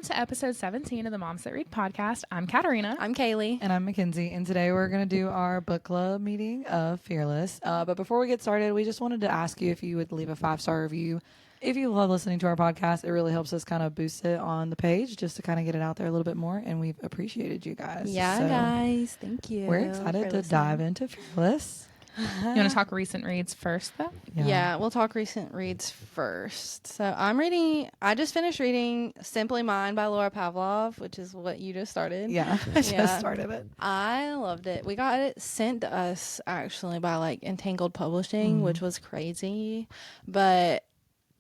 to episode 17 of the Moms That Read podcast. I'm Katarina. I'm Kaylee. And I'm McKenzie. And today we're going to do our book club meeting of Fearless. But before we get started, we just wanted to ask you if you would leave a 5-star review. If you love listening to our podcast, it really helps us kind of boost it on the page just to kind of get it out there a little bit more. And we've appreciated you guys. Yeah, guys. Thank you. We're excited to dive into Fearless. You want to talk recent reads first, though? Yeah, we'll talk recent reads first. So I just finished reading Simply Mine by Laura Pavlov, which is what you just started. Yeah, I just started it. I loved it. We got it sent to us, actually, by Entangled Publishing, which was crazy. But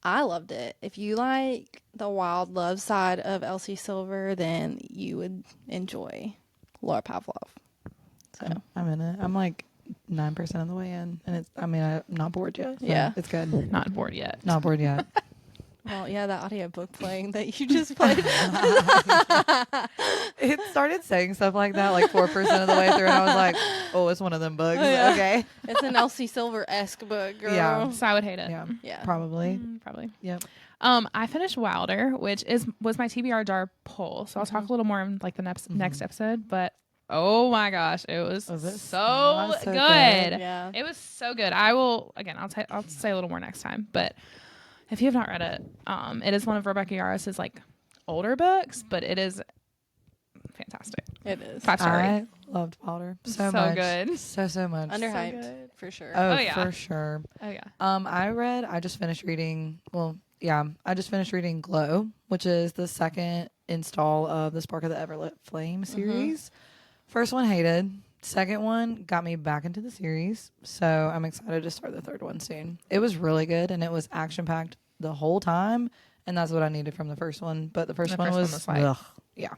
I loved it. If you like the wild love side of Elsie Silver, then you would enjoy Laura Pavlov. So I'm in it. I'm 9% of the way in, and I'm not bored yet. So yeah, it's good. Not bored yet. Not bored yet. Well, yeah, that audiobook playing that you just played. It started saying stuff like that 4% of the way through, and I was like, oh, it's one of them bugs. Yeah. Okay. It's an Elsie Silver-esque book, girl. Yeah. So I would hate it. Yeah. Probably. Probably. Yep. I finished Wilder, which was my TBR jar poll. So I'll talk a little more in the next episode. But oh my gosh, it was so good. Yeah. It was so good. I'll say a little more next time. But if you have not read it, it is one of Rebecca Yarros's older books, but it is fantastic. It is. 5-star. I loved Wilder so much. Good. So much. Underhyped, So good. for sure. Oh, yeah. for sure. Oh yeah. I just finished reading, Glow, which is the second install of the Spark of the Everlit Flame series. First one hated. Second one got me back into the series. So I'm excited to start the third one soon. It was really good, and it was action-packed the whole time, and that's what I needed from the first one. But the first one was yeah.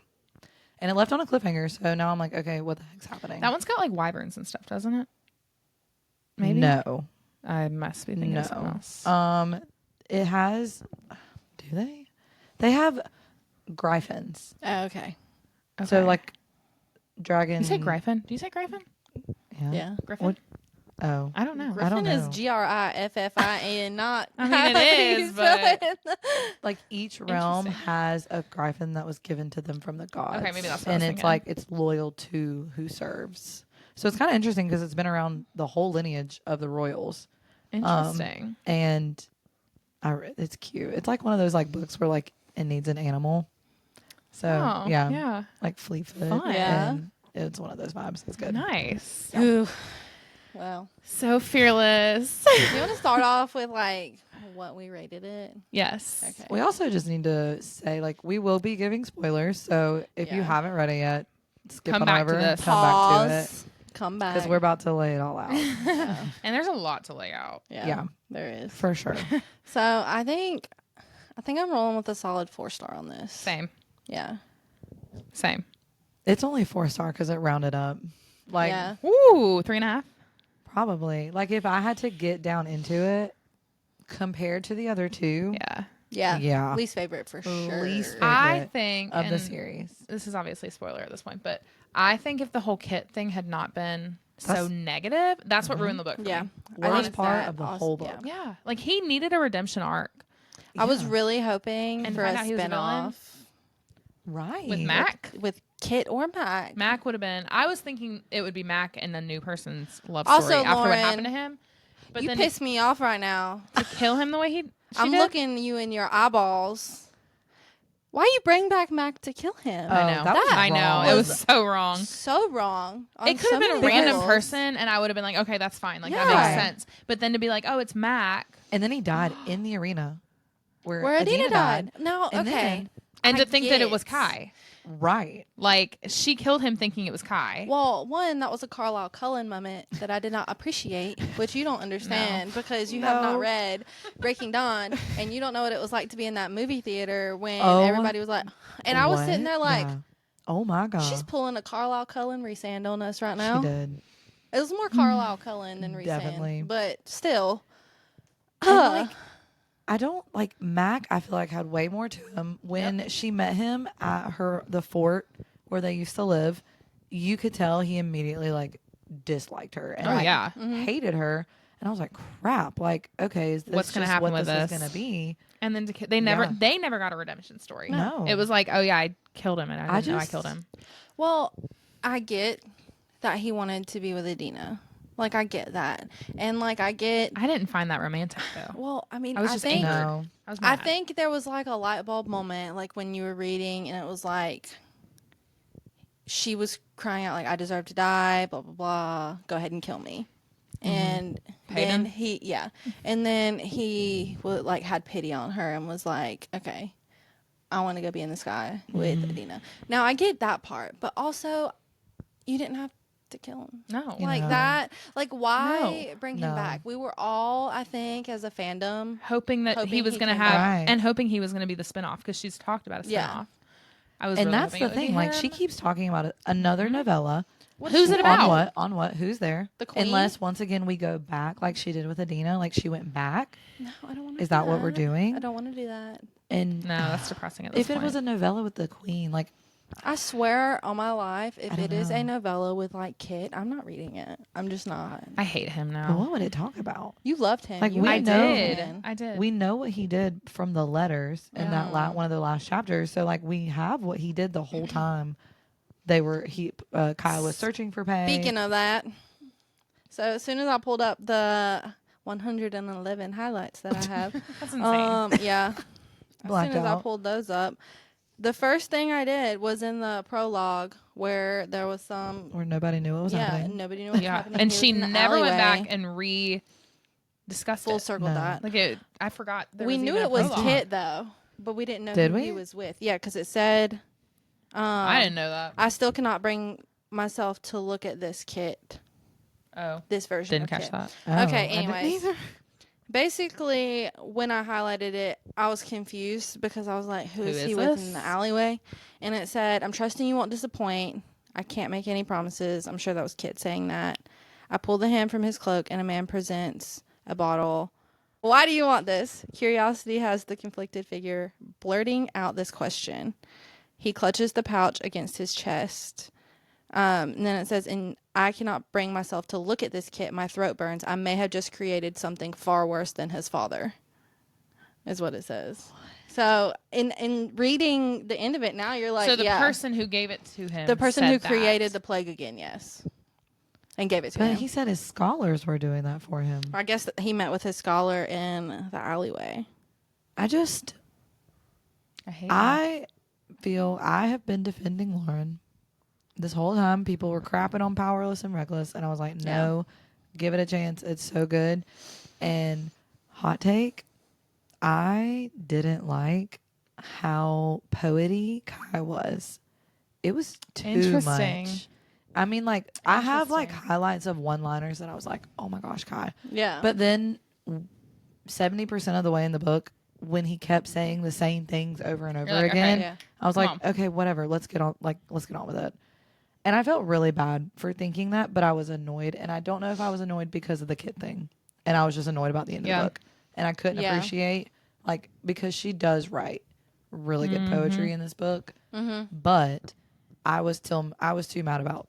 And it left on a cliffhanger, so now I'm like, okay, what the heck's happening? That one's got wyverns and stuff, doesn't it? Maybe. No. I must be thinking of something else. It has. Do they? They have Gryphons. Oh, okay. So dragon. You say Gryphon? Do you say Gryphon? Yeah. Griffin? What? Oh, I don't know. Griffin is Griffin, not. I mean, it is, but each realm has a Gryphon that was given to them from the gods. Okay, maybe that's what and I was it's thinking. it's loyal to who serves. So it's kind of interesting because it's been around the whole lineage of the royals. Interesting. And it's cute. It's one of those books where it needs an animal. So yeah. Fleetfoot. Fun. Yeah. And it's one of those vibes. It's good. Nice. Ooh. Wow. So fearless. You want to start off with what we rated it? Yes. Okay. We also just need to say we will be giving spoilers. So if you haven't read it yet, skip Come on back over. to this. Come back to it. Come back. Because we're about to lay it all out. Yeah. And there's a lot to lay out. Yeah. There is. For sure. So I think I'm rolling with a solid 4-star on this. Same. Yeah. Same. It's only 4-star because it rounded up. Yeah. Ooh, 3.5. Probably. If I had to get down into it, compared to the other two. Yeah. Yeah. Yeah. Least favorite for sure. Least favorite. I think of the series. This is obviously a spoiler at this point, but I think if the whole Kit thing had not been so negative, that's what ruined the book for Yeah. me. Worst part of the whole book. Yeah. He needed a redemption arc. I was really hoping And for a find out he was a villain. spinoff Right. With Mac. with Kit or Mac. Mac would have been. I was thinking it would be Mac and the new person's love Also, story after what Lauren, happened to him. But you then piss me off right now. to kill him the way she I'm did? looking you in your eyeballs. Why you bring back Mac to kill him? Oh, I know. that was I know. wrong. It was so wrong. So wrong. It could have been a random person, and I would have been like, okay, that's fine. That Yeah. makes sense. But then to be like, oh, it's Mac. And then he died in the arena where Adina died. No, And okay. then- And I to think that it get. was Kai. Right. She killed him thinking it was Kai. Well, one, that was a Carlisle Cullen moment that I did not appreciate, which you don't understand because you have not read Breaking Dawn and you don't know what it was like to be in that movie theater when everybody was like, and I was sitting there like, oh my God. she's pulling a Carlisle Cullen Resand on us right now. She did. It was more Carlisle Cullen than Resand. Definitely. But still. And, I don't Mac. I feel had way more to him when she met him at the fort where they used to live. You could tell he immediately disliked her and hated her. And I was like, crap. Okay, is this What's gonna just happen what with this is this? gonna be? And then they never Yeah. they never got a redemption story. No. It was like, oh yeah, I killed him, and I didn't know I just- killed him. Well, I get that he wanted to be with Adina. Like, I get that. And, like, I get... I didn't find that romantic though. Well, I mean, I was just think... angered. No. I was I mad. think there was, like, a light bulb moment, like, when you were reading, and it was like... She was crying out, like, I deserve to die, blah, blah, blah. Go ahead and kill me. And Paid then him? And then he like had pity on her and was like, okay, I want to go be in the sky with Adina. Now I get that part, but also you didn't have to kill him. No. Like know. that, like why No. bring him No. back? We were all, I think, as a fandom. Hoping that he Hoping was he going to came have, back. Right. and hoping he was going to be the spinoff because she's talked about a spinoff. Yeah. I was And really that's hoping the it would be thing. Like, she him. keeps talking about another novella. Who's it about? On what? On what? Who's there? The queen? Unless, once again, we go back like she did with Adina. Like, she went back. No, I don't want to. Is that what we're doing? I don't want to do that. And No, that's depressing at this if point. it was a novella with the queen, like, I swear on my life, if I don't it is a know. novella with like Kit, I'm not reading it. I'm just not. I hate him but now. what would it talk about? You loved him. Like, You we were I know- a did. fan. I did. We know what he did from the letters in that Yeah. one of the last chapters. So, like, we have what he did the whole time. Kyle was searching for Pay. Speaking of that, so as soon as I pulled up the 111 highlights that I have, That's insane. yeah, as Blacked soon as I out. pulled those up, the first thing I did was in the prologue where there was some, Where nobody knew what was yeah, happening. nobody knew what was Yeah, happening. and He was she in the never went back alleyway. and discussed Full it. circle No. that. Like I forgot. There We was knew even a it was prologue. Kit though, but we didn't know Did who we? he was with. Yeah, because it said, I didn't know that. I still cannot bring myself to look at this Kit, Oh, this version didn't of catch Kit. that. Oh, Okay, I didn't anyways. either. Basically, when I highlighted it, I was confused because I was like, who is he with in the this? alleyway? And it said, I'm trusting you won't disappoint. I can't make any promises. I'm sure that was Kit saying that. I pull the hand from his cloak and a man presents a bottle. Why do you want this? Curiosity has the conflicted figure blurting out this question. He clutches the pouch against his chest. And then it says, and I cannot bring myself to look at this Kit. My throat burns. I may have just created something far worse than his father, is what it says. So in reading the end of it now, you're like, So the yeah, person who gave it to him, the person said who that. created the plague again, yes, and gave it to But him. he said his scholars were doing that for him. I guess that he met with his scholar in the alleyway. I just, I hate him. I feel I have been defending Lauren this whole time. People were crapping on Powerless and Reckless, and I was like, no, give it a chance. It's so good. And hot take, I didn't like how poety Kai was. It was too Interesting. much. I mean, like, I have like Interesting. highlights of one-liners that I was like, oh my gosh, Kai. Yeah, But then 70% of the way in the book, when he kept saying the same things over and over You're like, okay, again, yeah. I was come like, okay, whatever. Let's get on with it. And I felt really bad for thinking that, but I was annoyed. And I don't know if I was annoyed because of the kid thing. And I was just annoyed about the end of Yeah. the book. And I couldn't Yeah. appreciate, like, because she does write really good Mm-hmm. poetry in this book. Mm-hmm. But I was too mad about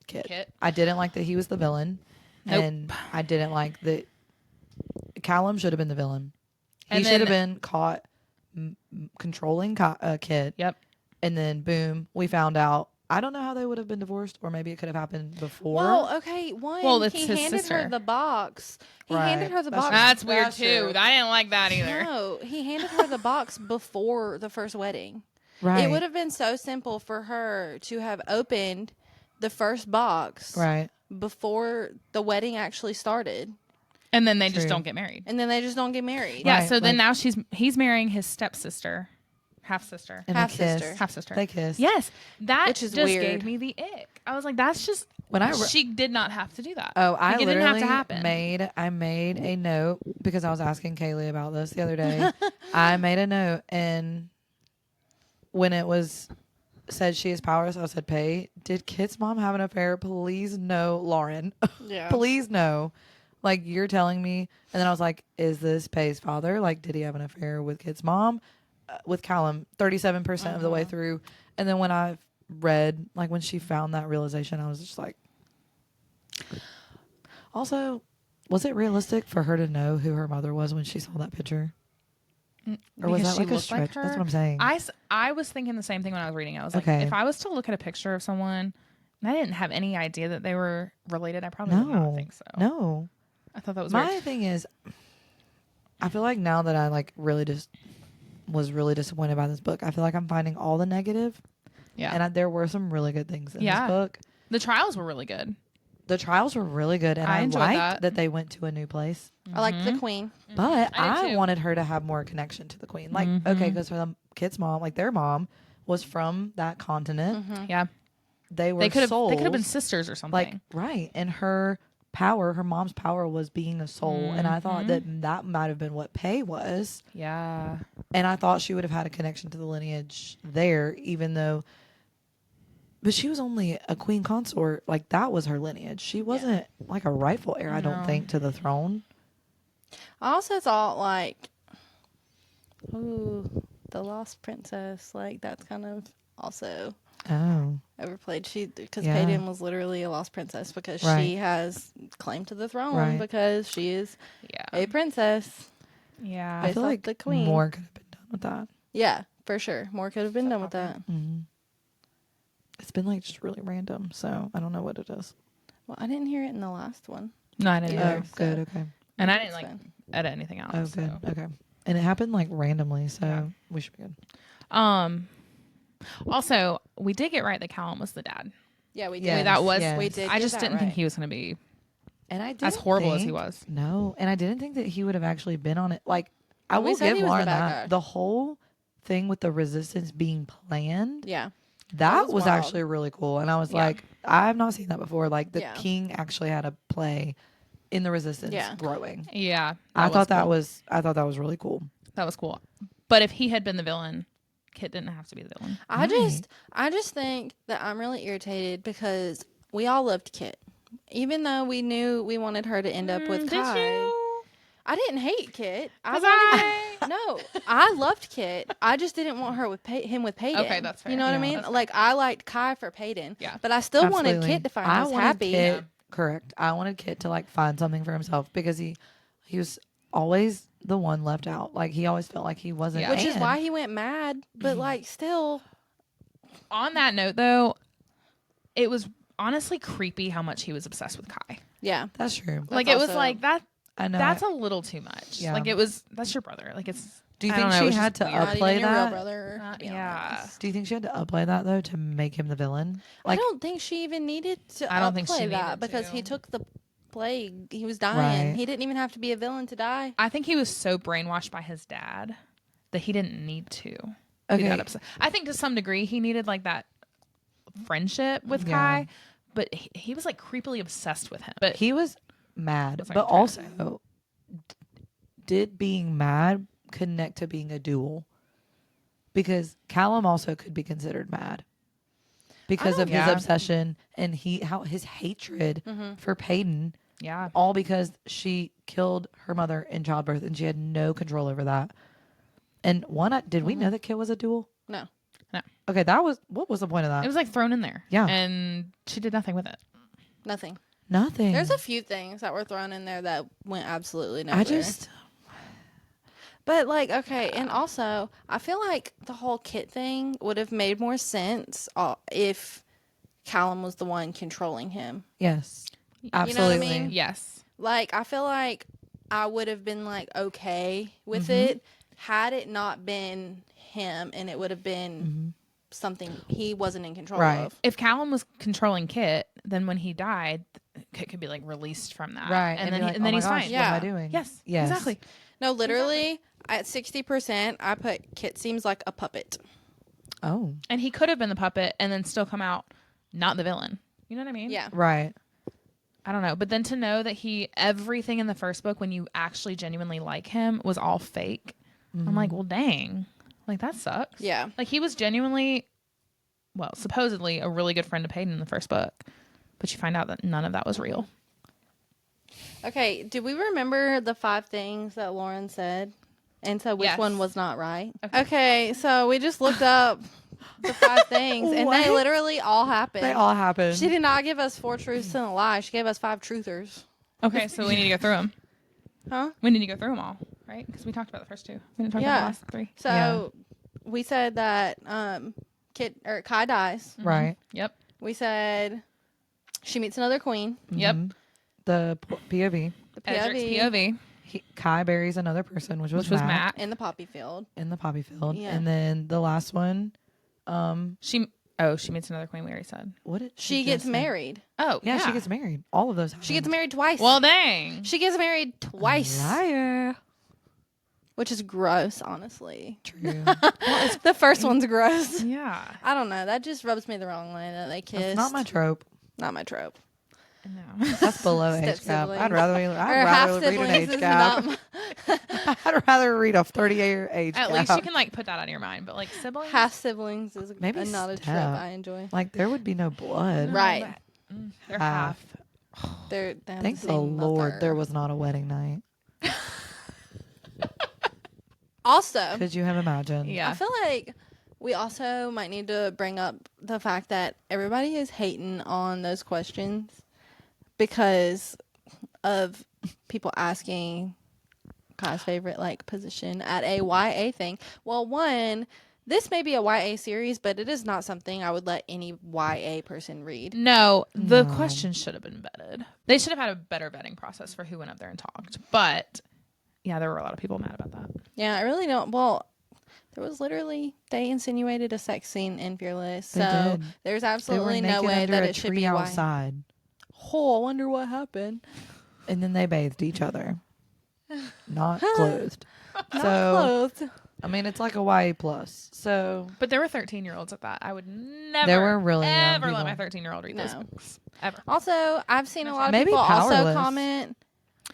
Kit. Kit. I didn't like that he was the villain. Nope. And I didn't like that Callum should have been the villain. He And should have then- been caught controlling Kit. Yep. And then boom, we found out. I don't know how they would have been divorced, or maybe it could have happened before. Well, okay. One, Well, it's he his handed sister. her the box. He Right. handed her the That's box. true. That's weird That's too. true. I didn't like that either. No, he handed her the box before the first wedding. right. It would have been so simple for her to have opened the first box right. before the wedding actually started, And then they just True. don't get married. and then they just don't get married. Yeah. Right, So then like- now he's marrying his stepsister, half sister, And Half they kissed. sister. half sister. They kissed. Yes, that Which is just weird. gave me the ick. I was like, that's just When I she did not have to do that. Oh, I Like, it literally didn't have to happen. made a note because I was asking Kaylee about this the other day. I made a note, and when it was said she is powerless, I said, "Pay, did Kit's mom have an affair? Please no, Lauren. Yeah. Please no. Like, you're telling me." And then I was like, "Is this Pay's father? Like, did he have an affair with Kit's mom?" With Callum, 37% of the way through, and then when I read, like, when she found that realization, I was just like. Also, was it realistic for her to know who her mother was when she saw that picture? Or was Because that she like a looked like stretch? That's her? what I'm saying. I was thinking the same thing when I was reading it. I was like, Okay. if I was to look at a picture of someone and I didn't have any idea that they were related, I probably would not think so. No. I thought that was My weird. thing is, I feel like now that I like really just was really disappointed by this book, I feel like I'm finding all the negative. Yeah. And there were some really good things in this Yeah. book. The trials were really good. The trials were really good, and I I enjoyed liked that. they went to a new place. I like the queen. But I did I too. wanted her to have more connection to the queen. Like, okay, because the kid's mom, like their mom, was from that continent. Yeah. They were They could have been souls. sisters or something. Like, right. And her mom's power was being a soul. And I thought that might have been what Pei was. yeah. And I thought she would have had a connection to the lineage there, even though. But she was only a queen consort. Like, that was her lineage. She wasn't like a rightful heir, I don't No. think, to the throne. I also thought like, ooh, the Lost Princess. Like that's kind of also Oh. overplayed. Because Yeah. Peyton was literally a lost princess because she Right. has claim to the throne Right. because she is Yeah. a princess. Yeah. I Based feel off like the queen. more could have been done with that. Yeah, for sure. More could have been done with that. Mm-hmm. It's been like just really random, so I don't know what it is. Well, I didn't hear it in the last one. No, I didn't Yeah. either. Oh, good. Okay. And I It's didn't like fine. edit anything out. Oh, so. good. Okay. And it happened like randomly, so Yeah. we should be good. Also, we did get right that Callum was the dad. Yeah, we did. Yes, that was yes. We did. I get just that didn't think right. he was going to be And I did as horrible as he was. No, and I didn't think that he would have actually been on it. Like, I We will said give he was the Lauren bad that guy. the whole thing with the resistance being planned. Yeah. That was was wild. actually really cool, and I was Yeah. like, I have not seen that before. Like, the Yeah. king actually had a play in the resistance Yeah. growing. Yeah. I thought that cool. was really cool. That was cool. But if he had been the villain, Kit didn't have to be the villain. I just think that I'm really irritated because we all loved Kit. Even though we knew we wanted her to end up with Kai. Did you? I didn't hate Kit. No, I loved Kit. I just didn't want her with him with Peyton. Okay, that's fair. You know what I Yeah. mean? That's Like I liked Kai for Peyton. Yeah. But I still wanted Absolutely. Kit to find I us wanted happy. Kit, correct. I wanted Kit to like find something for himself because he was always the one left out. Like, he always felt like he wasn't. Yeah. Which is and- why he went mad. But like still On that note, though, it was honestly creepy how much he was obsessed with Kai. yeah. That's true. Like, That's it was also- like that. I know. That's a little too much. Yeah. Like, that's your brother. Like, it's. Do you I think don't know, she it's had just to weird. Not upplay even your real that? brother. to be Yeah. honest. Do you think she had to upplay that though to make him the villain? I Like, don't think she even needed to I don't think she upplay that needed because to. he took the plague. He was dying. Right. He didn't even have to be a villain to die. I think he was so brainwashed by his dad that he didn't need to be Okay. that upset. I think to some degree he needed like that friendship with Yeah. Kai, but he was like creepily obsessed with him. But he was mad, That's like but trying to also did being mad connect to being a duel? Because Callum also could be considered mad because of his Yeah. obsession and his hatred for Peyton, yeah, all because she killed her mother in childbirth and she had no control over that. And did we know that Kit was a duel? No. Okay, what was the point of that? it was like thrown in there. Yeah. and she did nothing with it. Nothing. Nothing. There's a few things that were thrown in there that went absolutely nowhere. But like, okay, and also I feel like the whole Kit thing would have made more sense if Callum was the one controlling him. Yes. You know what I Absolutely. mean? Yes, Like, I feel like I would have been like okay with Mm-hmm. it had it not been him, and it would have been something he wasn't in control Right. of. if Callum was controlling Kit, then when he died, Kit could be like released from that. Right. and then be like, and then "Oh my he's gosh, fine. What am I Yeah. doing? Yes, Yes. exactly. No, literally at 60%, I put Kit seems like a puppet. Oh. And he could have been the puppet and then still come out not the villain. You know what I mean? Yeah. Right. I don't know. But then to know that everything in the first book, when you actually genuinely like him, was all fake. I'm like, well, dang. Like, that sucks. Yeah. Like, he was genuinely, well, supposedly a really good friend to Peyton in the first book. But you find out that none of that was real. Okay, do we remember the 5 things that Lauren said? And so which Yes. one was not right? Okay. Okay, so we just looked up the 5 things, and they What? literally all happened. They all happened. She did not give us 4 truths and a lie. She gave us 5 truthers. Okay, so we need to go through them. Huh? We need to go through them all, right? Because we talked about the first 2. We didn't talk about the last 3. So we said that Kai dies. Right. Yep. We said she meets another queen. Yep. The POV. The Edric's POV. POV, Kai buries another person, which was Matt. In the poppy field. in the poppy field. Yeah. And then the last one, She meets another queen. We already said. what did She just gets say? married. Oh, Yeah, she gets married. All of those. She gets happened. married twice. Well, dang. She gets married twice. Liar. Which is gross, honestly. True. The first one's gross. Yeah. I don't know. That just rubs me the wrong way that they kissed. That's not my trope. Not my trope. No. That's below Step age gap. siblings. I'd rather Or half read an siblings age is gap. not I'd rather read a 30-year age At gap. least you can like put that out of your mind. But like siblings. half siblings is Maybe not a trip step. I enjoy. Like there would be no blood. No, Right. but, they're half. They have Thank the the same Lord mother. there was not a wedding night. Also, Could you have imagined? Yeah. I feel like we also might need to bring up the fact that everybody is hating on those questions because of people asking Kai's favorite like position at a YA thing. Well, one, this may be a YA series, but it is not something I would let any YA person read. No, the No. questions should have been vetted. They should have had a better vetting process for who went up there and talked. But yeah, there were a lot of people mad about that. Yeah, I really don't. Well, there was literally, they insinuated a sex scene in Fearless. They So did. there's They were absolutely no naked way under that a it should tree be YA. outside, Oh, I wonder what happened. and then they bathed each other, not clothed. Not So clothed. I mean, it's like a YA plus. So But there were 13-year-olds at that. I would never, There were really young ever let my people. 13-year-old read No. those books. Ever. Also, I've seen a lot of Maybe people also Powerless. comment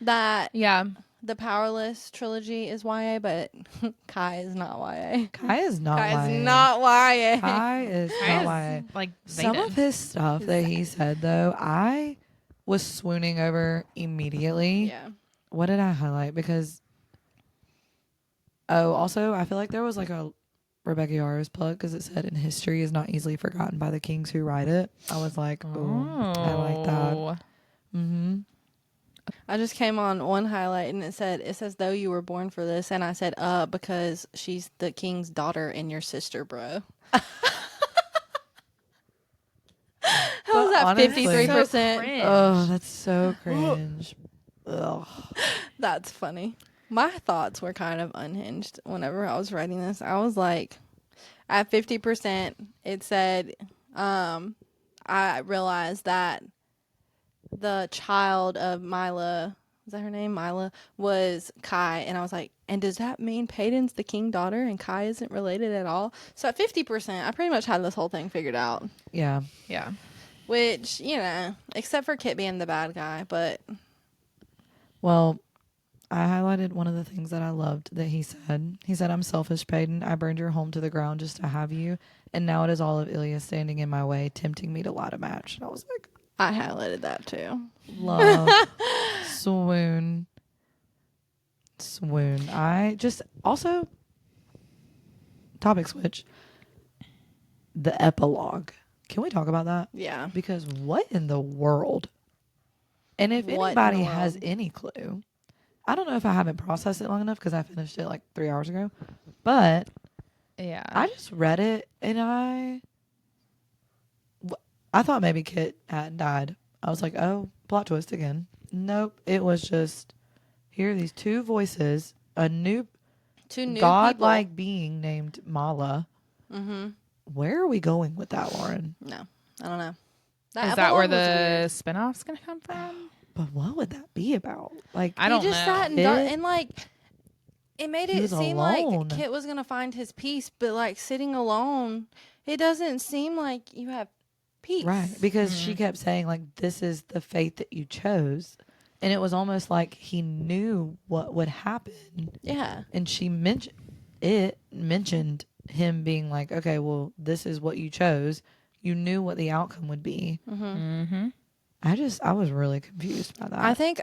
that Yeah. the Powerless trilogy is YA, but Kai is not YA. Kai is not Kai YA. is not YA. Kai is Kai not is, YA. like Some Zayden. of his stuff that he said though, I was swooning over immediately. Yeah. What did I highlight? Because also I feel like there was like a Rebecca Yarros plug because it said, "In history is not easily forgotten by the kings who write it." I was like, "Ooh, I like that." Oh. Mm-hmm. I just came on one highlight and it says though you were born for this, and I said because she's the king's daughter and your sister, bro. How was that honestly- 53%? So cringe. Oh, that's so cringe. Ugh. That's funny. My thoughts were kind of unhinged whenever I was writing this. I was like, at 50%, it said, I realized that the child of Mila, is that her name? Mila, was Kai. And I was like, and does that mean Peyton's the king daughter and Kai isn't related at all? So at 50%, I pretty much had this whole thing figured out. Yeah. Yeah. Which, except for Kit being the bad guy, but Well, I highlighted one of the things that I loved that he said. He said, "I'm selfish, Peyton. I burned your home to the ground just to have you. And now it is all of Ilya standing in my way, tempting me to light a match." And I was like, I highlighted that too. love. Swoon. I just also, topic switch. The epilogue. Can we talk about that? Yeah. Because what in the world? And if What in the anybody has world? any clue, I don't know if I haven't processed it long enough because I finished it like 3 hours ago, but Yeah. I just read it and I thought maybe Kit hadn't died. I was like, oh, plot twist again. Nope. It was just, here are these two voices, a new Two new godlike being named Mala. people. Mm-hmm. Where are we going with that, Lauren? No, I don't know. Is that where epilogue was weird. the spinoff's going to come from? But what would that be about? Like, I don't He just know. sat and, Kit? and like it made He it was seem alone. like Kit was gonna find his peace, but like sitting alone, it doesn't seem like you have peace. right. Because she kept saying, like, this is the fate that you chose. And it was almost like he knew what would happen. Yeah. And she mentioned him being like, okay, well, this is what you chose. You knew what the outcome would be. Mm-hmm. I was really confused by that. I think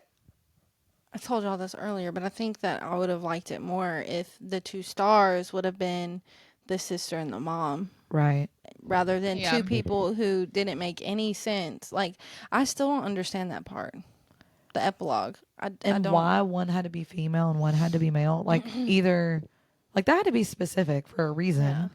I told y'all this earlier, but I think that I would have liked it more if the two stars would have been the sister and the mom. Right. Rather than Yeah. two people who didn't make any sense. Like, I still don't understand that part. the epilogue. I And don't. why one had to be female and one had to be male? Like either, like that had to be specific for a reason. Yeah.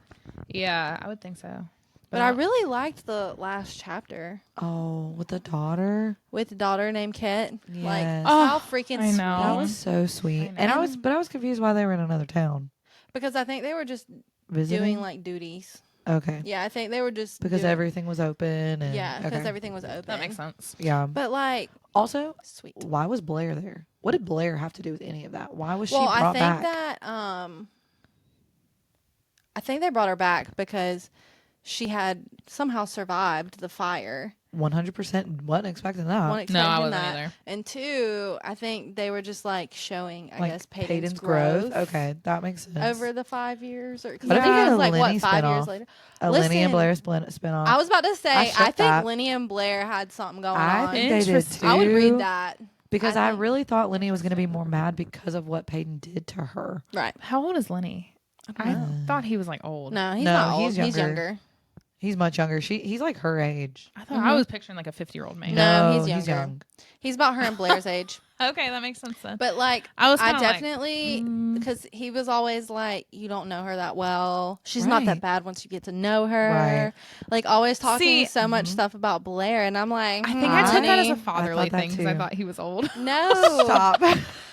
Yeah, I would think so. But I really liked the last chapter Oh, with the daughter. with the daughter named Kit. Like, Yes. how Oh, freaking I sweet. know. That was so sweet. know. And I was confused why they were in another town. Because I think they were just Visiting. doing like duties. Okay. Yeah, I think they were just Because doing, everything was open and Yeah, because okay. everything was open. That makes sense. Yeah. But like, Also, sweet. why was Blair there? What did Blair have to do with any of that? Why was she Well, brought I back? think that I think they brought her back because she had somehow survived the fire. 100% wasn't expecting that. One No, I expecting wasn't that. either. And two, I think they were just like showing, I Like guess, Peyton's growth. growth. Okay, that makes sense. Over the 5 years, or because But I if think you it had was a like Lenny what 5 years spinoff, later. a Lenny and Listen, Blair spinoff. I was about to say, I ship think that. Lenny and Blair had something going I on. think they did Interesting. too. I would read that. Because I I think- really thought Lenny was going to be more mad because of what Peyton did to her. Right. How old is Lenny? I thought he was like old. No, he's No, not old. he's He's younger. younger. He's much younger. He's like her age. I thought I was picturing like a 50-year-old man. No, he's he's younger. young. He's about her and Blair's age. Okay, that makes sense then. But like, I was I kinda like, definitely, because he was always like, you don't know her that well. She's not that Right. bad once you get to know her. Right. Like, always talking See- so much stuff about Blair. And I'm like, I think I took that as a honey, fatherly that thing because I too. thought he was old. No. Stop.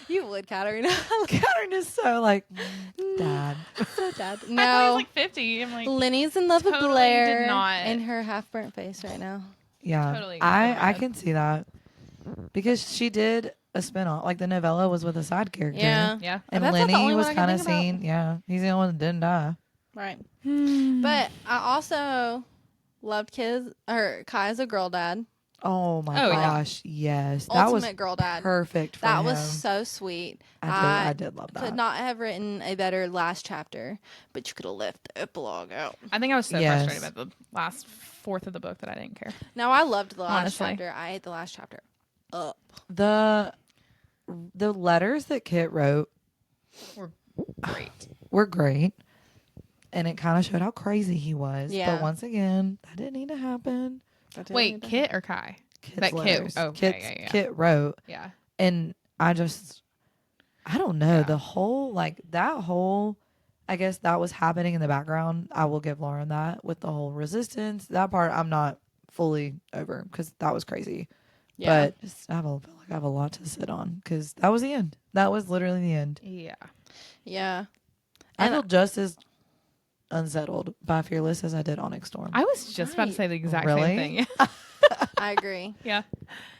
You would, Katarina. Karen is so like, Dad. So dad. I thought he No. was like 50. I'm like, Lenny's in love with Totally Blair did not. and her half burnt face right now. Yeah. Totally I bad. can see that. Because she did a spinoff. Like the novella was with a side character. Yeah. yeah. And That's not the Lenny only was one I can kind of think about. seen. Yeah. He's the only one that didn't die. Right. Hmm. But I also loved Kai as a girl dad. Oh my Oh, yeah. gosh. Yes. That was Ultimate girl dad. perfect for That him. was so sweet. I did love that. Could not have written a better last chapter, but you could have left the epilogue out. I think I was so Yes. frustrated by the last fourth of the book that I didn't care. Now I loved the last Honestly. chapter. I ate the last chapter up. The letters that Kit wrote We're great. were great. And it kind of showed how crazy he was. Yeah. But once again, that didn't need to happen. Wait, Kit or Kai? Kit's That Kit- letters. oh, okay, Kit's- yeah. Kit wrote. Yeah. And I don't know. Yeah. The whole, I guess that was happening in the background. I will give Lauren that with the whole resistance. That part I'm not fully over because that was crazy. Yeah. But just, I feel like I have a lot to sit on because that was the end. That was literally the end. Yeah. Yeah. I And feel just as unsettled by Fearless as I did Onyx Storm. I was just about to Right. say the exact Really? same thing. I agree. yeah.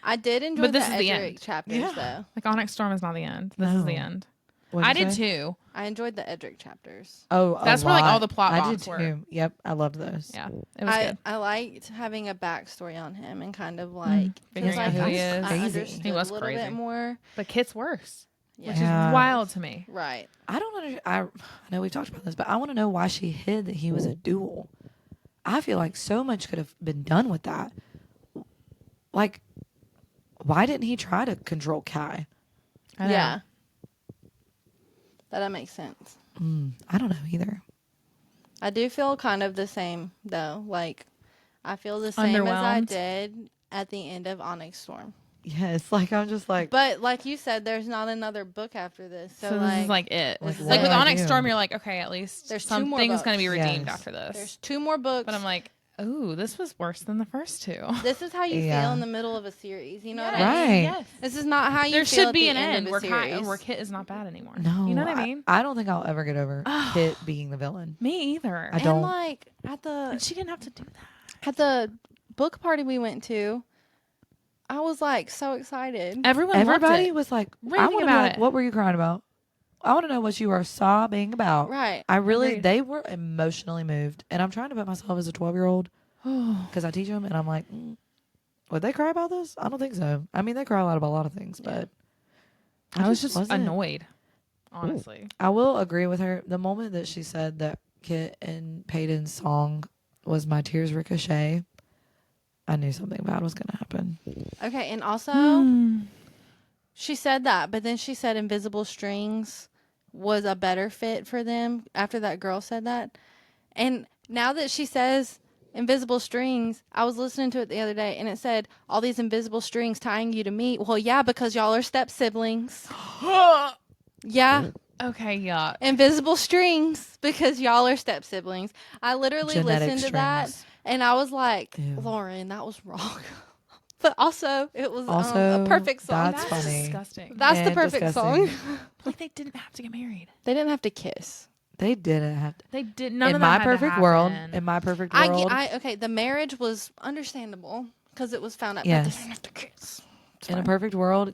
I did enjoy But this the is the Edric end. chapters Yeah. though. Like Onyx Storm is not the end. This is the No. end. What'd I you did say? too. I enjoyed the Edric chapters. Oh, That's where, like, all the plot I bumps did were. too. Yep, I loved those. Yeah. It was good. I liked having a backstory on him and kind of like Figuring feels out like who he I is. Crazy. understood He was a little crazy. bit more. But Kit's worse, Yeah. which is Yeah. wild to me. Right. I don't understand. I know we've talked about this, but I want to know why she hid that he was a duel. I feel like so much could have been done with that. Like, why didn't he try to control Kai? I know. Yeah. That makes sense. I don't know either. I do feel kind of the same though. Like I feel the same as I Underwhelmed? did at the end of Onyx Storm. Yes, like I'm just like, But like you said, there's not another book after this. So, So this like, is like it. Like, This is Like it. with what do I Onyx do? Storm, you're like, okay, at least There's two more something's going to be books. redeemed Yes. after this. there's 2 more books. But I'm like, ooh, this was worse than the first two. this is how you Yeah. feel in the middle of a series. You know what I Right. mean? Yes. This is not how you There feel should be at an the end of where a series. where Kit is not bad anymore. no. You know what I mean? I don't think I'll ever get over Kit being the villain. Me either. I don't. And like at And the she didn't have to do that. at the book party we went to, I was like so excited. Everybody Everybody was like, I Raving want to about know, like, it. what were you crying about? I want to know what you are sobbing about. Right. I really, Agreed. they were emotionally moved. And I'm trying to put myself as a 12-year-old because I teach them and I'm like, would they cry about this? I don't think so. I mean, they cry a lot about a lot of things, but I was just wasn't. annoyed, honestly. I will agree with her. The moment that she said that Kit and Peyton's song was My Tears Ricochet, I knew something bad was going to happen. Okay, and also Hmm. she said that, but then she said Invisible Strings was a better fit for them after that girl said that. And now that she says invisible strings. I was listening to it the other day, and it said all these invisible strings tying you to me. Well, yeah, because y'all are step siblings. Yeah, Okay, yuck. invisible strings because y'all are step siblings. I literally Genetic listened to that, strings. and I was like, Ew. Lauren, that was wrong. But also, it was Also, a perfect song. that's funny. disgusting. That's the and perfect disgusting. song. Like they didn't have to get married. They didn't have to kiss. They didn't have to. They did none In of that my had to perfect world, happen. in my perfect world, Okay, the marriage was understandable because it was found out. But Yes. they didn't have to kiss. It's in a fine. perfect world,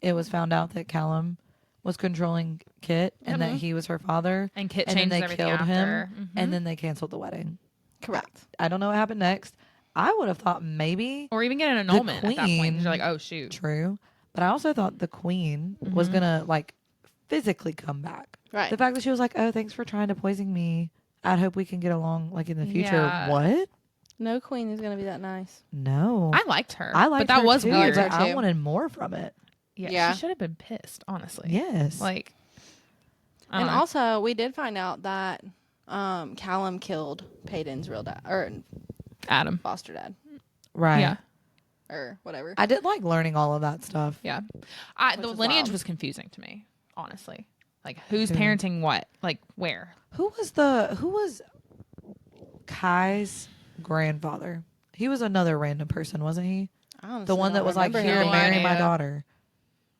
it was found out that Callum was controlling Kit and that Mhm. he was her father. and Kit And then changes they everything killed him, after. Mhm. and then they canceled the wedding. Correct. I don't know what happened next. I would have thought maybe or even get an annulment at that point. 'Cause queen- you're like, oh shoot. true, but I also thought the queen was Mhm. gonna like physically come back. Right. The fact that she was like, "Oh, thanks for trying to poison me. I hope we can get along like in the future." Yeah. What? No queen is gonna be that nice. No, I liked her. I liked but that her was too, weird. her but I too. wanted more from it. Yeah. She should have been pissed, honestly. Yes, Like, I And don't know. also, we did find out that Callum killed Peyton's real dad or Adam. foster dad right. Yeah. or whatever. I did like learning all of that stuff. Yeah. Which The is lineage wild. was confusing to me, honestly. Like, who's Who? parenting what? Like, where? Who was Kai's grandfather? He was another random person, wasn't he? I honestly The one don't that was like, remember "Here, him. No marry my idea. daughter,"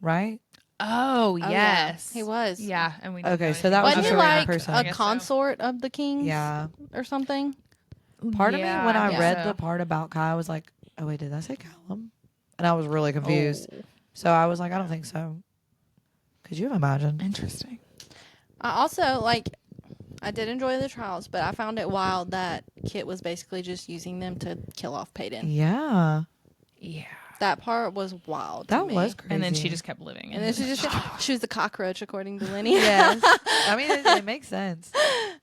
right? Oh, Oh, yes. yeah, he was. Yeah. And we didn't Okay, know so that anything was Wasn't about he a it. random like person. I a guess so. consort of the kings Yeah. or something? Part of me, when I Yeah, read so. the part about Kai, I was like, "Oh wait, did I say Callum?" And I was really confused. Oh, So I was like, "I don't think so." Could you have imagined? interesting. I also I did enjoy the trials, but I found it wild that Kit was basically just using them to kill off Peyton. Yeah, Yeah. That part was wild. to that me. was crazy. And then she just kept living. And then she was the cockroach according to Lenny. yes. I mean, it makes sense.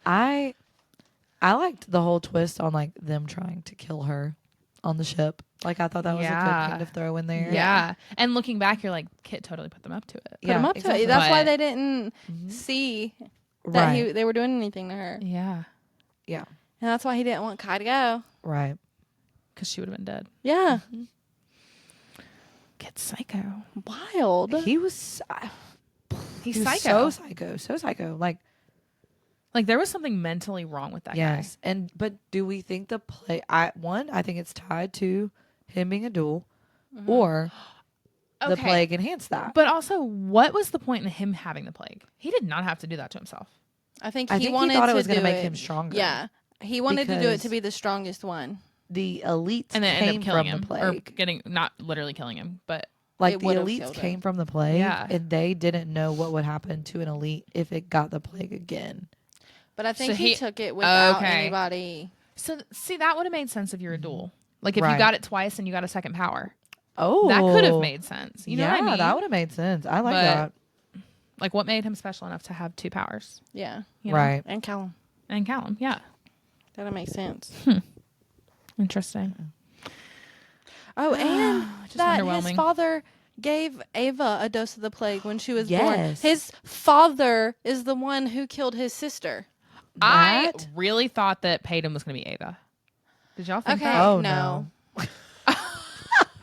I liked the whole twist on like them trying to kill her on the ship. Like I thought that was a Yeah. good kind of throw in there. Yeah. And looking back, you're like, Kit totally put them up to it. Put him up to exactly. it. That's why But- they didn't Mhm. see that Right. they were doing anything to her. Yeah. Yeah. And that's why he didn't want Kai to go. Right. Because she would have been dead. Yeah. Kit's psycho. Wild. He was. He's he was psycho. So psycho. Like Like, there was something mentally wrong with that yes. And but do we think the play? I think it's tied to him being a duel, or guy. the plague enhanced that. But also, what was the point in him having the plague? He did not have to do that to himself. I think I he think wanted he thought to it was do gonna make it. him stronger. Yeah. He wanted to do it to Because- be the strongest one. The elites And then came ended up killing from him. the Or plague. getting, not literally killing him, but Like It the would've elites killed him. came from the plague, Yeah. and they didn't know what would happen to an elite if it got the plague again. But I think So he he- took it without Okay. anybody. so see, that would have made sense if you're a duel. Like, if Right. you got it twice and you got a second power. Oh, That could have made sense. You know yeah, what I mean? that would have made sense. I like But- that. Like, what made him special enough to have two powers? Yeah. You know? Right. And Callum. And Callum, yeah. That'll make sense. Interesting. Oh, and Just that his underwhelming. father gave Ava a dose of the plague when she was born. Yes. His father is the one who killed his sister. I That- really thought that Peyton was going to be Ava. Did y'all think Okay. that? Oh, no.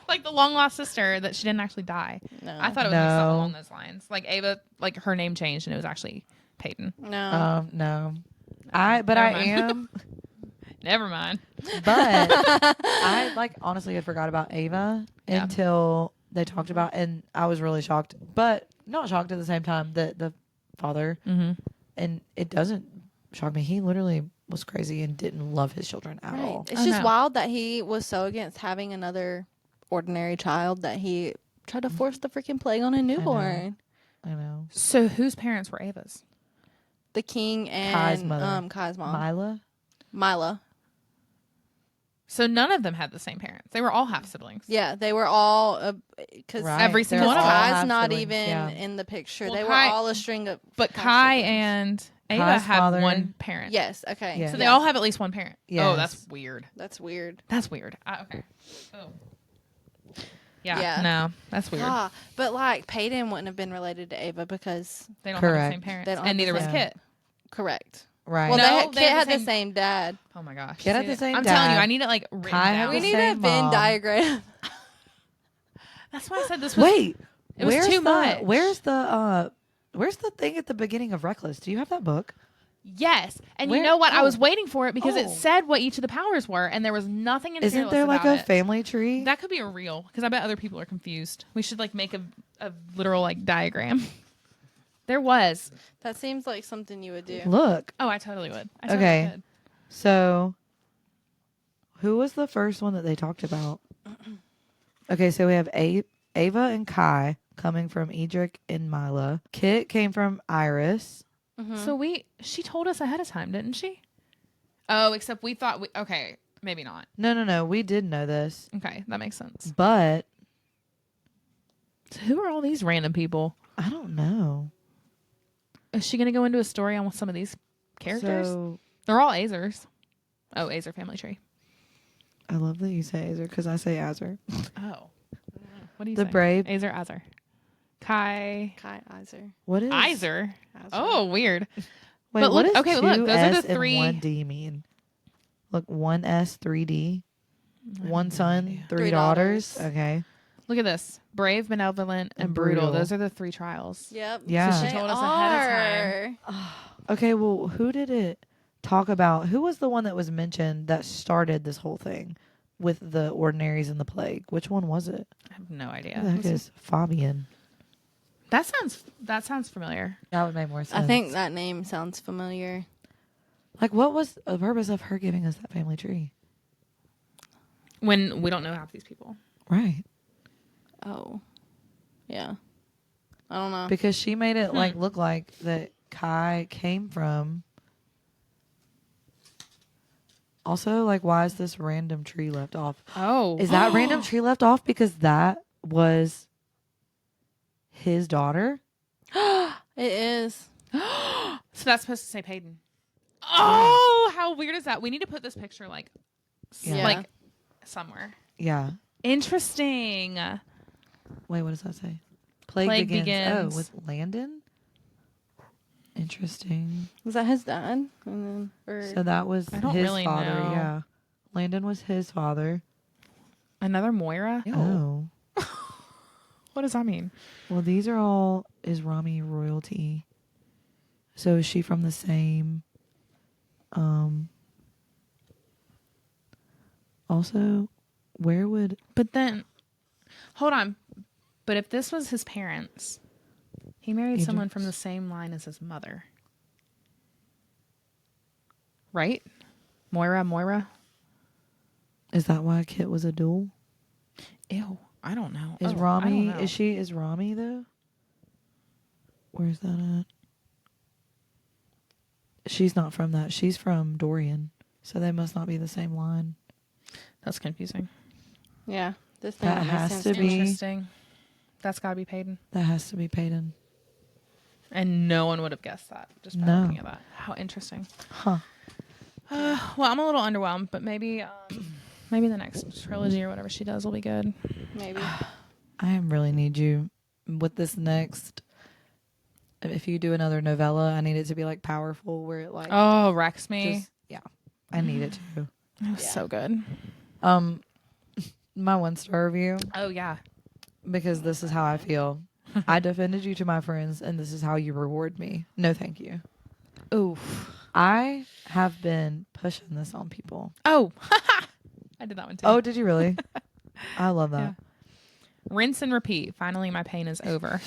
Like the long lost sister that she didn't actually die. No. I thought it was like something No. along those lines. Like Ava, like her name changed and it was actually Peyton. No. No. Never I mind. am, Never mind. but I like honestly had forgot about Ava Yeah. until they talked about, and I was really shocked, but not shocked at the same time that the father, Mm-hmm. and it doesn't shock me. He literally was crazy and didn't love his children at Right. all. It's I just know. wild that he was so against having another ordinary child that he tried to force the freaking plague on a newborn. I know. So whose parents were Ava's? The king and Kai's mother. Kai's mom. Mila. Mila. So none of them had the same parents. They were all half siblings. Yeah, they were all because Right. Every They're single one of them. all Kai's half not siblings, even yeah. in the picture. Well, they were Kai- all a string of. But half Kai siblings. and Ava Kai's have father- one parent. Yes. Okay. Yeah. So they Yes. all have at least one parent. Oh, Yes. that's weird. That's weird. That's weird. Okay. Oh. Yeah. Yeah. No, that's weird. Ah, but like Peyton wouldn't have been related to Ava because They don't have the Correct. same parents. They don't And have the neither was same- Kit. correct. Right. Well, No, Kit had the the same dad. Oh my gosh. Kid had See, the same I'm telling you, dad. I need it like written Kai had down. We the need a same Venn mom. diagram. That's why I said this was. Wait. It was too much. Where's the thing at the beginning of Reckless? Do you have that book? Yes, and Where- you know what? I oh. was waiting for it because it Oh. said what each of the powers were, and there was nothing in Isn't Fearless there like about a it. family tree? That could be a real, because I bet other people are confused. We should like make a literal like diagram. There was. That seems like something you would do. Look. Oh, I totally would. I totally Okay. could. So, who was the first one that they talked about? Okay, so we have Ava and Kai coming from Edric and Mila. Kit came from Iris. Mhm. So she told us ahead of time, didn't she? Oh, except we thought okay, maybe not. No. We did know this. Okay, that makes sense. But So who are all these random people? I don't know. Is she going to go into a story on some of these characters? So, They're all Azers. Oh, Azer family tree. I love that you say Azer because I say Azer. Oh. What do you The say? brave. Azer, Azer. Kai. Iser. What is Izer. Oh, weird. Wait, But what look- does okay, look, those are the 2S and three- 1D mean? Look, 1S, 3D, one son, idea. three Three daughters. daughters. Okay. Look at this. Brave, benevolent, and And brutal. brutal. Those are the three trials. Yep. Yeah. So she told us ahead of time. Okay, well, who did it talk about? Who was the one that was mentioned that started this whole thing with the ordinaries and the plague? Which one was it? I have no Who idea. the heck is Fabian? That sounds familiar. That would make more sense. I think that name sounds familiar. Like, what was the purpose of her giving us that family tree? When we don't know half these people. Right. Oh. Yeah. I don't know. Because she made it like look like that Kai came from. Also, like, why is this random tree left off? Oh. Is that random tree left off because that was his daughter? It is. So that's supposed to say Peyton. Oh, how weird is that? We need to put this picture like Yeah. like somewhere. Yeah. Interesting. Wait, what does that say? Plague, Plague begins. begins. Oh, with Landon? Interesting. Was that his dad? And then, or So that was I don't his really father. know. Yeah. Landon was his father. Another Moira? Oh. What does that mean? Well, these are all is Rami royalty. So is she from the same also where would But then hold on. But if this was his parents, he married someone from the same line as his mother. Right? Moira? is that why Kit was a duel? Ew. I don't know. Is I don't Rami know. is Rami though? Where's that at? She's not from that. She's from Dorian. So they must not be the same line. That's confusing. yeah, this thing That makes has sense to me. be- Interesting. That's got to be Peyton. That has to be Peyton. And no one would have guessed that just by No. looking at that. How interesting. Huh. Well, I'm a little underwhelmed, but maybe maybe the next trilogy or whatever she does will be good. Maybe. I really need you with this next. If you do another novella, I need it to be like powerful, where it like Oh, wrecks me. just yeah, I need it to. It was so good. My 1-star review, Oh yeah. because this is how I feel. I defended you to my friends, and this is how you reward me. No, thank you. Oof. I have been pushing this on people. Oh, I did that one too. Oh, did you really? I love that. Rinse and repeat. Finally, my pain is over.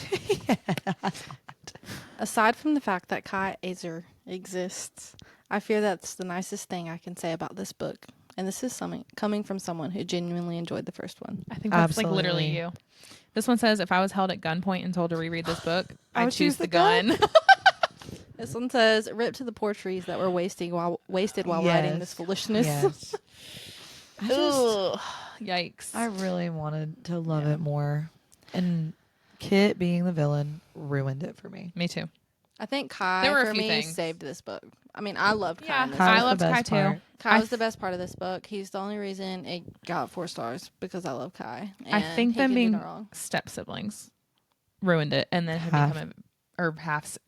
Aside from the fact that Kai Azer exists, I fear that's the nicest thing I can say about this book. And this is coming from someone who genuinely enjoyed the first one. I think that's like literally Absolutely. you. This one says, if I was held at gunpoint and told to reread this book, I I'd would choose the gun. This one says, "Rip to the poor trees that were wasted while writing this Yes. foolishness." Yes. I just, Ugh. Yikes. I really wanted to love it more, and Kit being the villain ruined it for me. Me too. I think Kai There were a for few me things. saved this book. I mean, I loved Kai. Yeah, in this Kai I was the loved Kai best too. part. Kai I was the best part of this book. He's the only reason it got 4 stars because I love Kai. I And think he them can do being no wrong. step siblings ruined it, and then had Half. become half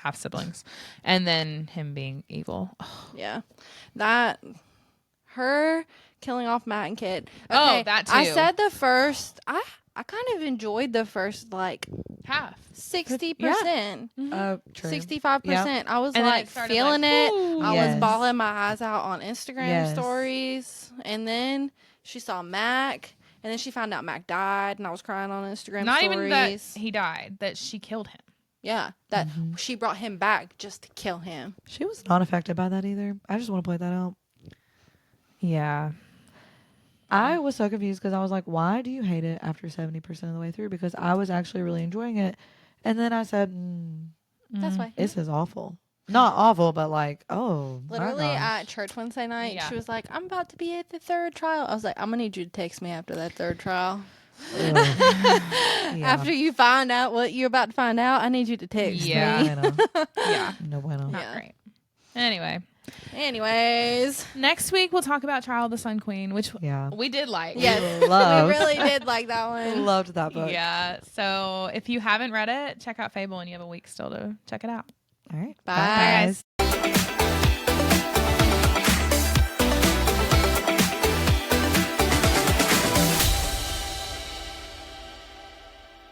half siblings, and then him being evil. Yeah. That, her killing off Matt and Kit. Oh, Okay, that I too. said the first, I kind of enjoyed the first, like, Half. 60%. True. 65%. I was And then it like started feeling like, it. "Ooh." I was Yes. bawling my eyes out on Instagram Yes. stories. And then she saw Mac. And then she found out Mac died. And I was crying on Instagram Not stories. even that he died, that she killed him. Yeah. That she brought him back just to kill him. She was not affected by that either. I just want to point that out. Yeah. I was so confused because I was like, why do you hate it after 70% of the way through? Because I was actually really enjoying it. And then I said, That's why. this is awful. Not awful, but like, oh, my Literally gosh. at church Wednesday night, Yeah. she was like, I'm about to be at the third trial. I was like, I'm going to need you to text me after that third trial. Ugh. Yeah. After you find out what you're about to find out, I need you to text Yeah. me. No bueno. Yeah. No bueno. Not Yeah. great. Anyway, Anyways. next week we'll talk about Trial of the Sun Queen, which Yeah. we did like. Yes. Loved. We really did like that one. Loved that book. Yeah. So if you haven't read it, check out Fable, and you have a week still to check it out. All right. Bye. Bye, guys.